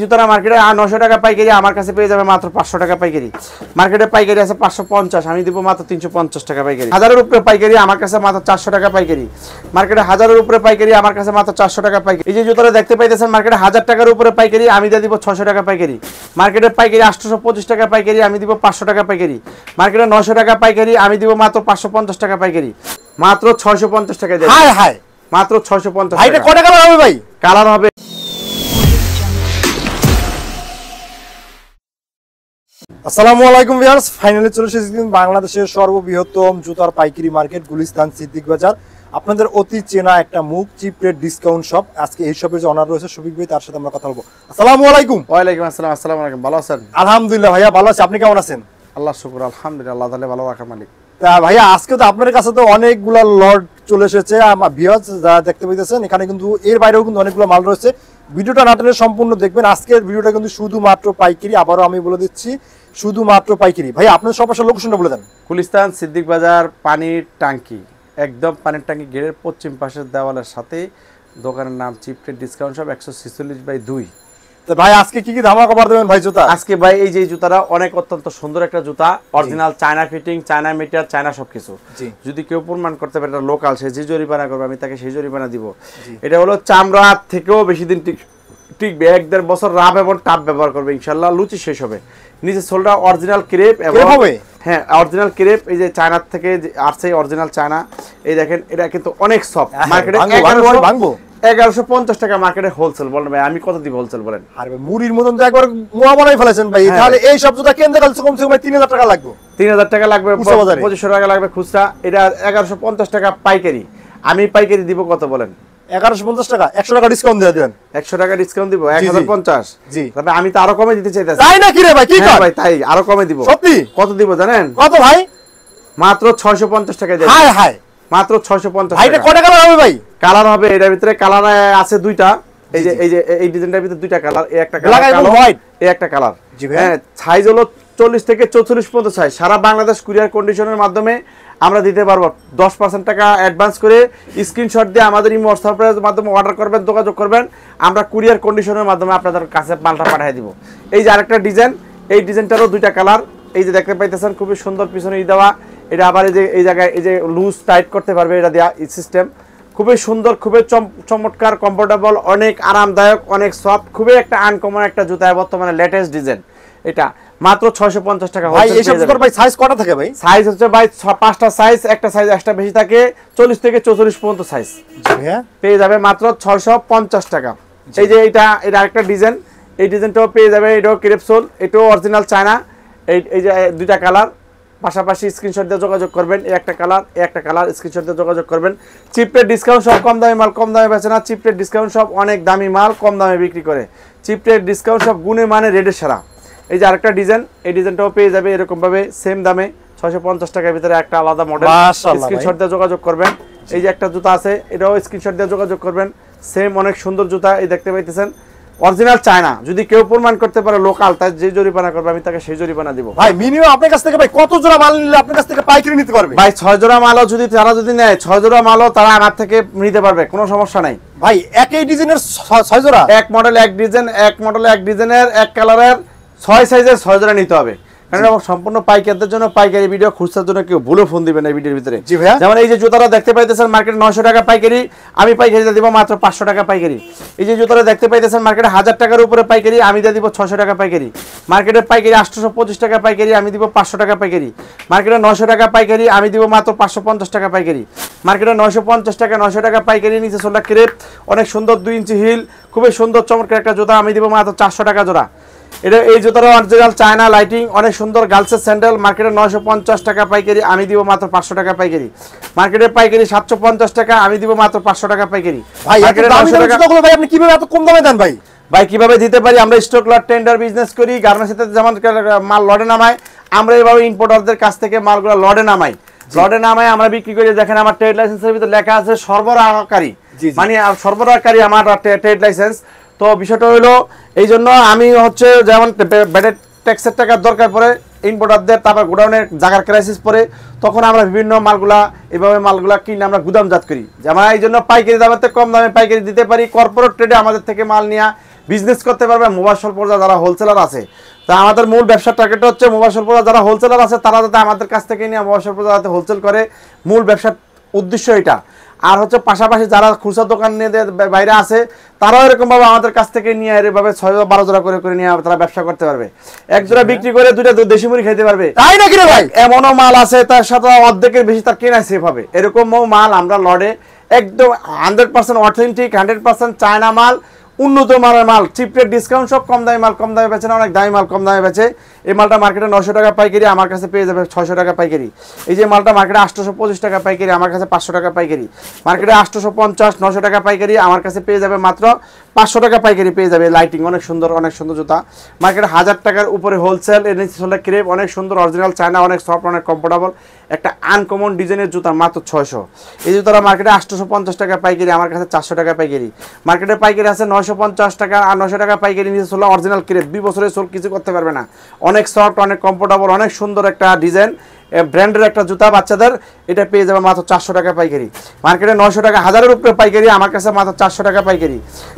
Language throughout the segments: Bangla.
জুতাটা মার্কেটে 900 টাকা পাইকারি, আমার কাছে পেয়ে যাবে মাত্র 500 টাকা পাইকারি। মার্কেটে পাইকারি আছে 550, আমি দিব মাত্র 350 টাকা পাইকারি। 1000-এর উপরে পাইকারি, আমার কাছে মাত্র 400 টাকা পাইকারি। মার্কেটে 1000-এর উপরে পাইকারি, আমার কাছে মাত্র 400 টাকা পাইকারি। এই যে জুতাটা দেখতে পাইতেছেন মার্কেটে 1000 টাকার উপরে পাইকারি, আমি দিয়ে দিব 600 টাকা পাইকারি। মার্কেটে পাইকারি 825 টাকা পাইকারি, আমি দিব 500 টাকা পাইকারি। মার্কেটে 900 টাকা পাইকারি, আমি দিব মাত্র 550 টাকা পাইকারি। মাত্র 650 টাকা দেব। হাই হাই, মাত্র 650 টাকা। ভাই এটা কয়টা কালার হবে ভাই? কালার হবে। আসসালামু আলাইকুম ভিউয়ার্স, ফাইনালি চলে এসেছি বাংলাদেশের সর্ববৃহত্তম জুতার পাইকারি মার্কেট গুলিস্তান সিদ্দিক বাজার। আপনাদের অতি চেনা একটা মুখ চিপ রেট ডিসকাউন্ট শপ। আজকে এই শপের যে অনার রয়েছে শফিক ভাই, তার সাথে আমরা কথা বলবো। আসসালামু আলাইকুম। ওয়ালাইকুম আসসালাম। আসসালামু আলাইকুম, ভালো আছেন? আলহামদুলিল্লাহ ভাইয়া ভালো আছি, আপনি কেমন আছেন? আল্লাহ শুকর, আলহামদুলিল্লাহ, আল্লাহ তাআলা ভালো রাখার মালিক। তা ভাইয়া আজকে তো আপনার কাছে তো অনেকগুলা লট চলে এসেছে। আমার ভিউয়ার্স যারা দেখতে পাইতেছেন, এখানে কিন্তু এর বাইরেও কিন্তু অনেকগুলো মাল রয়েছে। ভিডিওটা নাটনের সম্পূর্ণ দেখবেন। আজকের ভিডিওটা কিন্তু শুধুমাত্র পাইকারি, আবারও আমি বলে দিচ্ছি শুধুমাত্র পাইকারি। ভাই আপনার সব আসলে লোকেশনটা বলে দেন। গুলিস্তান সিদ্দিক বাজার, পানির ট্যাঙ্কি, একদম পানির ট্যাঙ্কি গেটের পশ্চিম পাশের দেওয়ালের সাথে দোকানের নাম চিপ রেট ডিসকাউন্ট শপ, 146/2। তো ভাই আজকে কি কি ধামাকা অফার দেবেন ভাই জুতা? আজকে ভাই এই যে জুতাটা অনেক অত্যন্ত সুন্দর একটা জুতা, original China fitting, China material, China সবকিছু। যদি কেউ প্রমাণ করতে পারে এটা লোকাল, সে যে জরিমানা করবে আমি তাকে সেই জরিমানা দিব। এটা হলো চামড়া থেকেও বেশি দিন টিকবে, 1-1.5 বছর রাব এবং টাপ ব্যবহার করবে ইনশাআল্লাহ, লুচি শেষ হবে। নিচে সোলটা অরিজিনাল ক্রেপ এবং হ্যাঁ অরিজিনাল ক্রেপ, এই যে চায়না থেকে আসছে অরিজিনাল চায়না। এই দেখেন এটা কিন্তু অনেক সফট। মার্কেটে 1150 টাকা মার্কেটে হোলসেল। বলেন ভাই আমি কত দিব হোলসেল বলেন? আরে ভাই মুড়ির মতন তো একবার মোয়া বানাই ফেলেছেন ভাই। তাহলে এই সব জুতা কিনতে গেলে কমসে কম 3000 টাকা লাগবে। 3000 টাকা লাগবে, 2500 টাকা লাগবে খুচরা। এটা 1150 টাকা পাইকারি। আমি পাইকারি দিব কত বলেন? 1150 টাকা। 100 টাকা ডিসকাউন্ট দিয়ে দেন। 100 টাকা ডিসকাউন্ট দিব, 1050। জি তবে আমি তো আরো কমে দিতে চাইতাছি। তাই নাকি রে ভাই? কি কর ভাই, তাই আরো কমে দিব। সত্যি? কত দিব জানেন? কত ভাই? মাত্র 650 টাকা দেব। হাই হাই, মাত্র 650 ভাই এটা কয়টা কালার হবে ভাই? কালার হবে এটার ভিতরে, কালার আছে দুইটা। এই যে এই ডিজাইনটার ভিতরে দুইটা কালার, এই একটা কালার কালো, এই একটা কালার। হ্যাঁ, সাইজ হলো 40 থেকে 44 পর্যন্ত সাইজ। সারা বাংলাদেশ কুরিয়ার কন্ডিশনের মাধ্যমে আমরা দিতে পারবো। 10% টাকা অ্যাডভান্স করে স্ক্রিনশট দিয়ে আমাদের এই হোয়াটসঅ্যাপের মাধ্যমে অর্ডার করবেন, যোগাযোগ করবেন, আমরা কুরিয়ার কন্ডিশনের মাধ্যমে আপনাদের কাছে মালটা পাঠিয়ে দিব। এই যে আরেকটা ডিজাইন, এই ডিজাইনটারও দুইটা কালার। এই যে দেখতে পাইতেছেন খুবই সুন্দর পিছনে দেওয়া। এটা আবার এই যে এই জায়গায় এই যে লুজ টাইট করতে পারবে, এটা দেওয়া সিস্টেম খুবই সুন্দর, খুবই চমৎকার, কমফোর্টেবল, অনেক আরামদায়ক, অনেক সফট, খুবই একটা আনকমন একটা জুতা, বর্তমানে লেটেস্ট ডিজাইন। এটা মাত্র 650 টাকা। ভাই এই সব জুতার ভাই সাইজ কয়টা থাকে ভাই? সাইজ হচ্ছে ভাই 5টা সাইজ, একটা সাইজ এক্সট্রা বেশি থাকে, 40 থেকে 44 পর্যন্ত সাইজ। হ্যাঁ, পেয়ে যাবে মাত্র 650 টাকা। এই যে এটা আরেকটা ডিজাইন, এই ডিজাইনটাও পেয়ে যাবে, এটাও ক্রেপ সোল, এটাও অরিজিনাল চায়না। এই যে দুইটা কালার পাশাপাশি স্ক্রিনশট দিয়ে যোগাযোগ করবেন। এই একটা কালার, এই একটা কালার, স্ক্রিনশট দিয়ে যোগাযোগ করবেন। চিপ রেট ডিসকাউন্ট সব, কম দামি মাল কম দামে বেচে না। চিপ রেট ডিসকাউন্ট সব অনেক দামি মাল কম দামে বিক্রি করে। চিপ রেট ডিসকাউন্ট সব গুণে মানে রেডের সেরা। এই যে আরেকটা ডিজাইন, এই ডিজাইনটাও পেয়ে যাবে এরকম ভাবে সেম দামে, 650 টাকার ভিতরে একটা আলাদা মডেল। স্ক্রিনশট দিয়ে যোগাযোগ করবেন। এই যে একটা জুতা আছে, এটাও স্ক্রিনশট দিয়ে যোগাযোগ করবেন। সেম অনেক সুন্দর জুতা, এই দেখতে পাইতেছেন অরিজিনাল চায়না। যদি কেউ প্রমাণ করতে পারে লোকাল, তার যে জরিমানা করবে আমি তাকে সেই জরিমানা দিব। ভাই মিনিমাম আপনার কাছ থেকে ভাই কত জোড়া মাল নিলে আপনার কাছ থেকে পাইকারি নিতে পারবে? ভাই 6 জোড়া মালও যদি তারা নেয়, 6 জোড়া মালও তারা আমার থেকে নিতে পারবে, কোনো সমস্যা নাই। ভাই একই ডিজাইনের 6 জোড়া, এক মডেল এক ডিজাইন, এক মডেল এক ডিজাইনের এক কালারের 6 সাইজের 6 জোড়া নিতে হবে। কারণ সম্পূর্ণ পাইকারদের জন্য পাইকারি ভিডিও, খুচরার জন্য কেউ ভুলে ফোন দিবেন এই ভিডিওর ভিতরে। যেমন এই যে জুতাটা দেখতে পাইতেছেন মার্কেটে 900 টাকা পাইকারি, আমি পাইকারি দিয়ে দিব মাত্র 500 টাকা পাইকারি। এই যে জুতাটা দেখতে পাইতেছেন মার্কেটে 1000 টাকার উপরে পাইকারি, আমি দিয়ে দিব 600 টাকা পাইকারি। মার্কেটের পাইকারি 825 টাকা পাইকারি, আমি দিব 500 টাকা পাইকারি। মার্কেটে 900 টাকা পাইকারি, আমি দিব মাত্র 550 টাকা পাইকারি। মার্কেটে 950 টাকা 900 টাকা পাইকারি। নিচে সোলটা ক্রেপ, অনেক সুন্দর 2 ইঞ্চি হিল, খুবই সুন্দর চমৎকার একটা জুতা, আমি দিব মাত্র 400 টাকা জোড়া। এটা এই জুতাটা অরিজিনাল চায়না লাইটিং, অনেক সুন্দর গার্লসের স্যান্ডেল। মার্কেটে 950 টাকা পাইকারি, আমি দিব মাত্র 500 টাকা পাইকারি। মার্কেটের পাইকারি 750 টাকা, আমি দিব মাত্র 500 টাকা পাইকারি। ভাই ভাই আপনি কিভাবে এত কম দামে দেন ভাই? ভাই কিভাবে দিতে পারি, আমরা স্টক লট টেন্ডার বিজনেস করি। গার্মেন্টসে যেমন মাল লডে নামায়, আমরা এইভাবে ইম্পোর্টারদের কাছ থেকে মালগুলো লডে নামাই। লডে নামায় আমরা বিক্রি করি। দেখেন আমার ট্রেড লাইসেন্সের ভিতরে লেখা আছে সরবরাহকারী, মানে সরবরাহকারী আমার ট্রেড লাইসেন্স। তো বিষয়টা হলো এই জন্য আমি হচ্ছে যেমন ব্যাটের ট্যাক্সের টাকার দরকার পড়ে ইম্পোর্টারদের, তারপর গোডাউনের জায়গার ক্রাইসিস পড়ে, তখন আমরা বিভিন্ন মালগুলা এইভাবে মালগুলা কিনে আমরা গুদামজাত করি। আমরা এই জন্য পাইকারি দামের কম দামে পাইকারি দিতে পারি। কর্পোরেট ট্রেডে আমাদের থেকে মাল নেওয়া বিজনেস করতে পারবে মোবাইল পর্যায়ে যারা হোলসেলার আছে। তা আমাদের মূল ব্যবসার টার্গেট হচ্ছে মোবাইল পর্যায়ে যারা হোলসেলার আছে তারা যাতে আমাদের কাছ থেকে নিয়ে মোবাইল পর্যায়ে যাতে হোলসেল করে, মূল ব্যবসার উদ্দেশ্য এটা। আর হচ্ছে পাশাপাশি যারা খুচরা দোকান নিয়ে বাইরে আছে তারাও এরকমভাবে আমাদের কাছ থেকে নিয়ে এভাবে 6-12 জোড়া করে করে নিয়ে তারা ব্যবসা করতে পারবে। এক জোড়া বিক্রি করে 2টা দেশি মুড়ি খেতে পারবে। তাই নাকি রে ভাই? এমনও মাল আছে তার সাথে অর্ধেকের বেশি তার কেনা সেফ হবে, এরকমও মাল আমরা লড়ে একদম 100% অথেন্টিক, 100% চায়না মাল, উন্নত মানের মাল, চিপ রেট ডিসকাউন্ট, সব কম দামি মাল কম দামে বেচে না, অনেক দামি মাল কম দামে বেচে। এই মালটা মার্কেটে 900 টাকা পাইকারি, আমার কাছে পেয়ে যাবে 600 টাকা পাইকারি। এই যে মালটা মার্কেটে 825 টাকা পাইকারি, আমার কাছে 500 টাকা পাইকারি। মার্কেটে 850 900 টাকা পাইকারি, আমার কাছে পেয়ে যাবে মাত্র 500 টাকা পাইকারি পেয়ে যাবে। লাইটিং অনেক সুন্দর জুতা। মার্কেটে 1000 টাকার উপরে হোলসেল, এর নিচে চলে ক্রেপ, অনেক সুন্দর অরিজিনাল চায়না, অনেক সফট, অনেক কমফোর্টেবল, একটা আনকমন ডিজাইনের জুতা মাত্র 600। এই জুতাটা মার্কেটে 850 টাকা পাইকারি, আমার কাছে 400 টাকা পাইকারি। মার্কেটে পাইকারি আছে 950 টাকা আর 900 টাকা পাইকারি, নিচে চলে অরিজিনাল ক্রেপ, 2 বছরের সোল, কিছু করতে পারবে না, অনেক সফট, অনেক কমফোর্টেবল, অনেক সুন্দর একটা ডিজাইন ব্র্যান্ডের একটা জুতা বাচ্চাদের, এটা পেয়ে যাবে মাত্র 400 টাকা পাইকারি। মার্কেটে 900 টাকা, 1000-এর উপরে পাইকারি, আমার কাছে মাত্র 400 টাকা পাইকারি।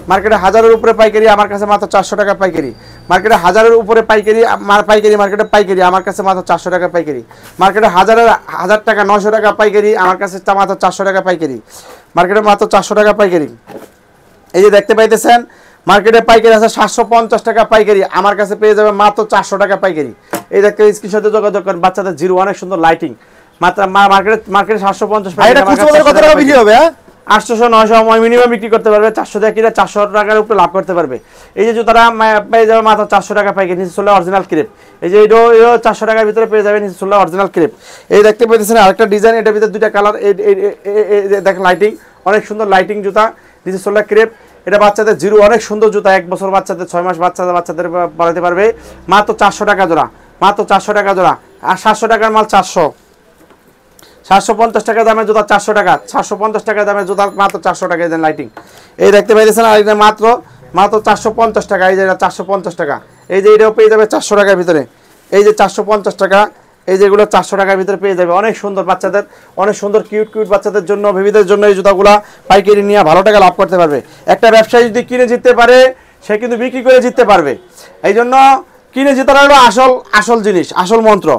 মার্কেটে 1000-এর উপরে পাইকারি, আমার কাছে মাত্র 400 টাকা পাইকারি। মার্কেটে 1000-এর উপরে পাইকারি মার্কেটে পাইকারি, আমার কাছে মাত্র 400 টাকা পাইকারি। মার্কেটে 1000 টাকা 900 টাকা পাইকারি, আমার কাছে মাত্র 400 টাকা পাইকারি। মার্কেটে মাত্র 400 টাকা পাইকারি। এই যে দেখতে পাইতেছেন মার্কেটে পাইকারি আছে 750 টাকা পাইকারি, আমার কাছে পেয়ে যাবে মাত্র 400 টাকা পাইকারি। এই দেখতে স্ক্রিনশটে যোগাযোগ করেন, বাচ্চাদের জিরো, অনেক সুন্দর লাইটিং, মাত্র মার্কেটে 750 ভাই এটা খুচরা কত টাকা বিক্রি হবে? 800-900 মিনিমাম বিক্রি করতে পারবে, 400 টাকা কিনে 400 টাকার উপরে লাভ করতে পারবে। এই যে জুতাটা পেয়ে যাবে মাত্র 400 টাকা পাইকারি, নিচে চলে অরিজিনাল ক্রেপ। এই যে এটাও 400 টাকার ভিতরে পেয়ে যাবে, নিচে চলে অরিজিনাল ক্রেপ। এই দেখতে পাইতেছেন আরেকটা ডিজাইন, এটার ভিতরে 2টা কালার, দেখেন লাইটিং, অনেক সুন্দর লাইটিং জুতা, নিচে চলে ক্রেপ। এটা বাচ্চাদের জিরো, অনেক সুন্দর জুতা, 1 বছর বাচ্চাদের, 6 মাস বাচ্চাদের পরাতে পারবে, মাত্র 400 টাকা জোড়া, মাত্র 400 টাকা জোড়া। আর 700 টাকার মাল 400, 750 টাকা দামের জুতা 400 টাকা, 750 টাকা দামের জুতা মাত্র 400 টাকা। দেন লাইটিং, এই দেখতে পাইতেছেন, আর এটা মাত্র 450 টাকা। এই যে এটা 450 টাকা, এই যে এটাও পেয়ে যাবে 400 টাকার ভিতরে। এই যে 450 টাকা, এই যেগুলো 400 টাকার ভিতরে পেয়ে যাবে, অনেক সুন্দর বাচ্চাদের, অনেক সুন্দর কিউট বাচ্চাদের জন্য, বেবিদের জন্য এই জুতাগুলা পাইকারি নিয়ে ভালো টাকা লাভ করতে পারবে। একটা ব্যবসায়ী যদি কিনে জিততে পারে, সে কিন্তু বিক্রি করে জিততে পারবে। এই জন্য কিনে জেতাটা হলো আসল জিনিস, আসল মন্ত্র।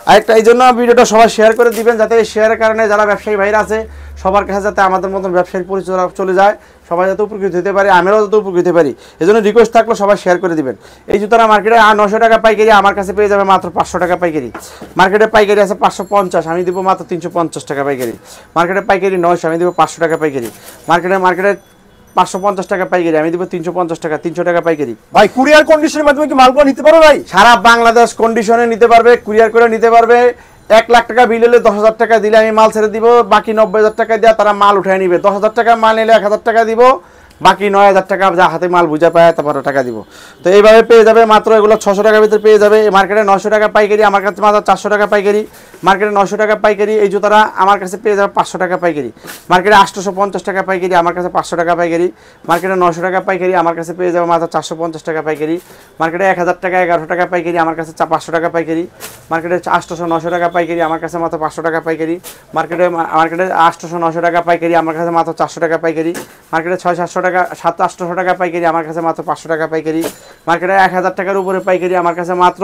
আরেকটা, এই জন্য ভিডিওটা সবাই শেয়ার করে দিবেন, যাতে এই শেয়ারের কারণে যারা ব্যবসায়ী ভাইরা আছে সবার কাছে যাতে আমাদের মতন ব্যবসায়ীর পরিচয় চলে যায়, সবাই যাতে উপকৃত হতে পারে, আমরাও যাতে উপকৃত হতে পারি। এই জন্য রিকোয়েস্ট থাকলো সবাই শেয়ার করে দিবেন। এই জুতারা মার্কেটে 900 টাকা পাইকারি, আমার কাছে পেয়ে যাবে মাত্র 500 টাকা পাইকারি। মার্কেটে পাইকারি আছে 550, আমি দিব মাত্র 350 টাকা পাইকারি। মার্কেটে পাইকারি 900, আমি দিব 500 টাকা পাইকারি। মার্কেটে 550 টাকা পাইকারি, আমি দিব 350 টাকা, 300 টাকা পাইকারি। ভাই কুরিয়ার কন্ডিশনের মাধ্যমে কি মালগুলো নিতে পারো ভাই? সারা বাংলাদেশ কন্ডিশনে নিতে পারবে, কুরিয়ার করে নিতে পারবে। 1 লাখ টাকা বিল হলে 10,000 টাকা দিলে আমি মাল ছেড়ে দিব, বাকি 90,000 টাকা দিয়ে তারা মাল উঠায় নিবে। 10,000 টাকা মাল নিলে 1,000 টাকা দিব, বাকি 9,000 টাকা যা হাতে মাল বুঝা পায় তারপরে টাকা দিব। তো এইভাবে পেয়ে যাবে, মাত্র এগুলো 600 টাকার ভিতরে পেয়ে যাবে। মার্কেটে 900 টাকা পাইকারি, আমার কাছে মাত্র 400 টাকা পাইকারি। মার্কেটে 900 টাকা পাইকারি, এই জুতারা আমার কাছে পেয়ে যাবে 500 টাকা পাইকারি। মার্কেটে 850 টাকা পাইকারি, আমার কাছে 500 টাকা পাইকারি। মার্কেটে 900 টাকা পাইকারি, আমার কাছে পেয়ে যাবে মাত্র 450 টাকা পাইকারি। মার্কেটে 1000 টাকা 1100 টাকা পাইকারি, আমার কাছে 500 টাকা পাইকারি। মার্কেটে 800-900 টাকা পাইকারি, আমার কাছে মাত্র 500 টাকা পাইকারি। মার্কেটে 800-900 টাকা পাইকারি, আমার কাছে মাত্র 400 টাকা পাইকারি। মার্কেটে 600-700 টাকা 700-800 টাকা পাইকারি, আমার কাছে মাত্র 500 টাকা পাইকারি। মার্কেটে 1000 টাকার উপরে পাইকারি, আমার কাছে মাত্র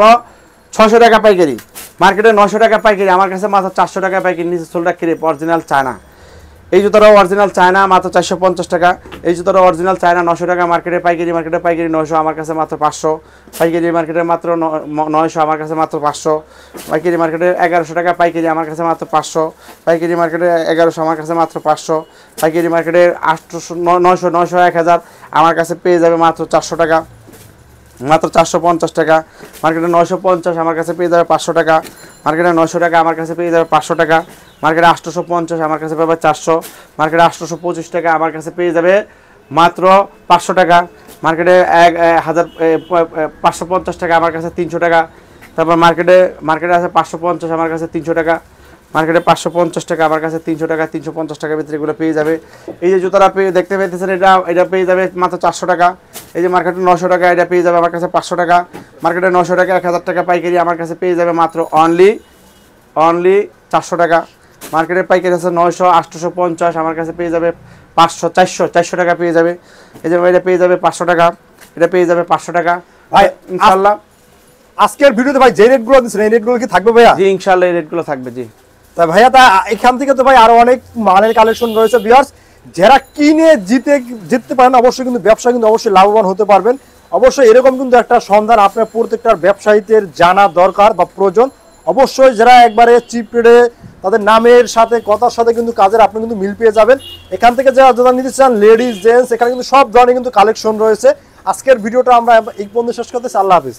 600 টাকা পাইকারি। মার্কেটে 900 টাকা পাইকারি, আমার কাছে মাত্র 400 টাকা পাইকারি। নিচে সোলটা ক্রেপ, অরিজিনাল চায়না। এই জুতাটাও অরিজিনাল চায়না, মাত্র 450 টাকা। এই জুতাটাও অরিজিনাল চায়না, 900 টাকা মার্কেটে পাইকারি। মার্কেটে পাইকারি 900, আমার কাছে মাত্র 500 পাইকারি। মার্কেটে মাত্র 900, আমার কাছে মাত্র 500 পাইকারি। মার্কেটে 1100 টাকা পাইকারি, আমার কাছে মাত্র 500 পাইকারি। মার্কেটে 1100, আমার কাছে মাত্র 500 পাইকারি। মার্কেটে 800-900, 1000, আমার কাছে পেয়ে যাবে মাত্র 400 টাকা, মাত্র 450 টাকা। মার্কেটে 950, আমার কাছে পেয়ে যাবে 500 টাকা। মার্কেটে 900 টাকা, আমার কাছে পেয়ে যাবে 500 টাকা। মার্কেটে 850, আমার কাছে পাবে 400। মার্কেটে 825 টাকা, আমার কাছে পেয়ে যাবে মাত্র 500 টাকা। মার্কেটে 550 টাকা, আমার কাছে 300 টাকা। তারপর মার্কেটে আছে 550, আমার কাছে 300 টাকা। মার্কেটে 550 টাকা, আমার কাছে 300 টাকা, 350 টাকার ভিতরে এগুলো পেয়ে যাবে। এই যে জুতাটা দেখতে পেয়েছেন, এটা পেয়ে যাবে মাত্র 400 টাকা। এই যে মার্কেটে 900 টাকা, এটা পেয়ে যাবে আমার কাছে 500 টাকা। মার্কেটে 900 টাকা, 1000 টাকা পাইকারি, আমার কাছে পেয়ে যাবে মাত্র অনলি 400 টাকা। মার্কেটে পাইকারি আছে 900, 850, আমার কাছে পেয়ে যাবে 500, 400 টাকা পেয়ে যাবে। এই যে এটা পেয়ে যাবে 500 টাকা। এটা পেয়ে যাবে 500 টাকা ভাই ইনশাআল্লাহ। আজকের ভিডিওতে ভাই যে রেটগুলো দিচ্ছেন এই রেটগুলো কি থাকবে ভাইয়া? জি ইনশাআল্লাহ এই রেটগুলো থাকবে। জি তা ভাইয়া তা এখান থেকে তো ভাই আরো অনেক মালের কালেকশন রয়েছে ভিউয়ার্স, যারা কিনে জিততে পারেন অবশ্যই কিন্তু ব্যবসা কিন্তু অবশ্যই লাভবান হতে পারবেন। অবশ্যই এরকম কিন্তু একটা সন্ধান আপনার প্রত্যেকটা ব্যবসায়ীদের জানা দরকার বা প্রয়োজন। অবশ্যই যারা একবারে চিপ রেটে তাদের নামের সাথে কথার সাথে কিন্তু কাজের আপনি কিন্তু মিল পেয়ে যাবেন। এখান থেকে যারা নিতে চান লেডিস জেন্টস এখানে কিন্তু সব ধরনের কিন্তু কালেকশন রয়েছে। আজকের ভিডিওটা আমরা এই পর্যন্ত শেষ করতেছি। আল্লাহ হাফিজ।